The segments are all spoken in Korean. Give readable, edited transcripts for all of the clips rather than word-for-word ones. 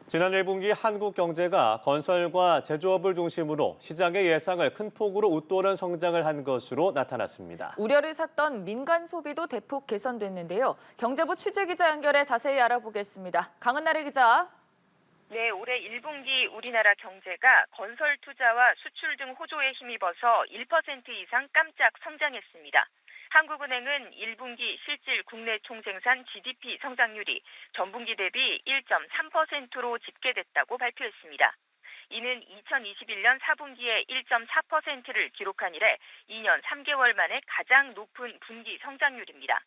지난 1분기 한국 경제가 건설과 제조업을 중심으로 시장의 예상을 큰 폭으로 웃도는 성장을 한 것으로 나타났습니다. 우려를 샀던 민간 소비도 대폭 개선됐는데요. 경제부 취재기자 연결해 자세히 알아보겠습니다. 강은나래 기자. 네, 올해 1분기 우리나라 경제가 건설 투자와 수출 등 호조에 힘입어서 1% 이상 깜짝 성장했습니다. 한국은행은 1분기 실질 국내 총생산 GDP 성장률이 전분기 대비 1.3%로 집계됐다고 발표했습니다. 이는 2021년 4분기에 1.4%를 기록한 이래 2년 3개월 만에 가장 높은 분기 성장률입니다.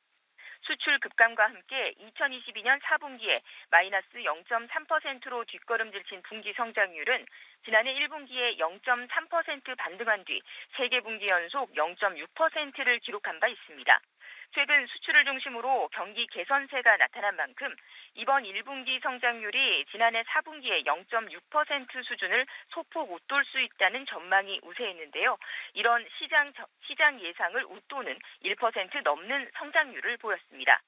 수출 급감과 함께 2022년 4분기에 마이너스 0.3%로 뒷걸음질 친 분기 성장률은 지난해 1분기에 0.3% 반등한 뒤 3개 분기 연속 0.6%를 기록한 바 있습니다. 최근 수출을 중심으로 경기 개선세가 나타난 만큼 이번 1분기 성장률이 지난해 4분기의 0.6% 수준을 소폭 웃돌 수 있다는 전망이 우세했는데요. 이런 시장 예상을 웃도는 1% 넘는 성장률을 보였습니다.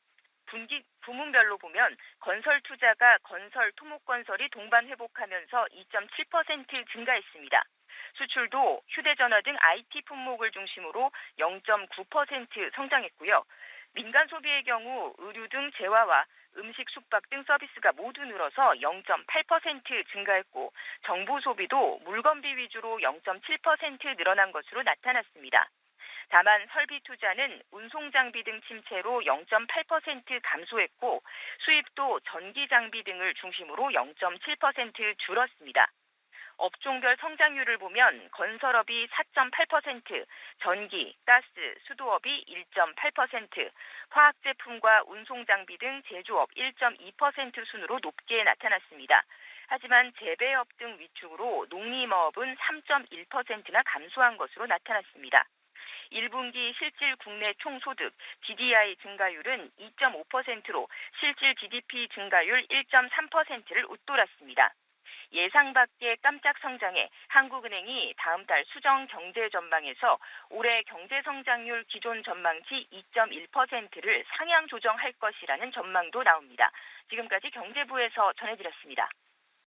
분기 부문별로 보면 건설 투자가 건설 토목건설이 동반 회복하면서 2.7% 증가했습니다. 수출도 휴대전화 등 IT 품목을 중심으로 0.9% 성장했고요. 민간 소비의 경우 의류 등 재화와 음식, 숙박 등 서비스가 모두 늘어서 0.8% 증가했고 정부 소비도 물건비 위주로 0.7% 늘어난 것으로 나타났습니다. 다만 설비 투자는 운송장비 등 침체로 0.8% 감소했고 수입도 전기장비 등을 중심으로 0.7% 줄었습니다. 업종별 성장률을 보면 건설업이 4.8%, 전기, 가스, 수도업이 1.8%, 화학제품과 운송장비 등 제조업 1.2% 순으로 높게 나타났습니다. 하지만 재배업 등 위축으로 농림어업은 3.1%나 감소한 것으로 나타났습니다. 1분기 실질 국내 총소득 GDI 증가율은 2.5%로 실질 GDP 증가율 1.3%를 웃돌았습니다. 예상 밖의 깜짝 성장에 한국은행이 다음 달 수정 경제 전망에서 올해 경제 성장률 기존 전망치 2.1%를 상향 조정할 것이라는 전망도 나옵니다. 지금까지 경제부에서 전해드렸습니다.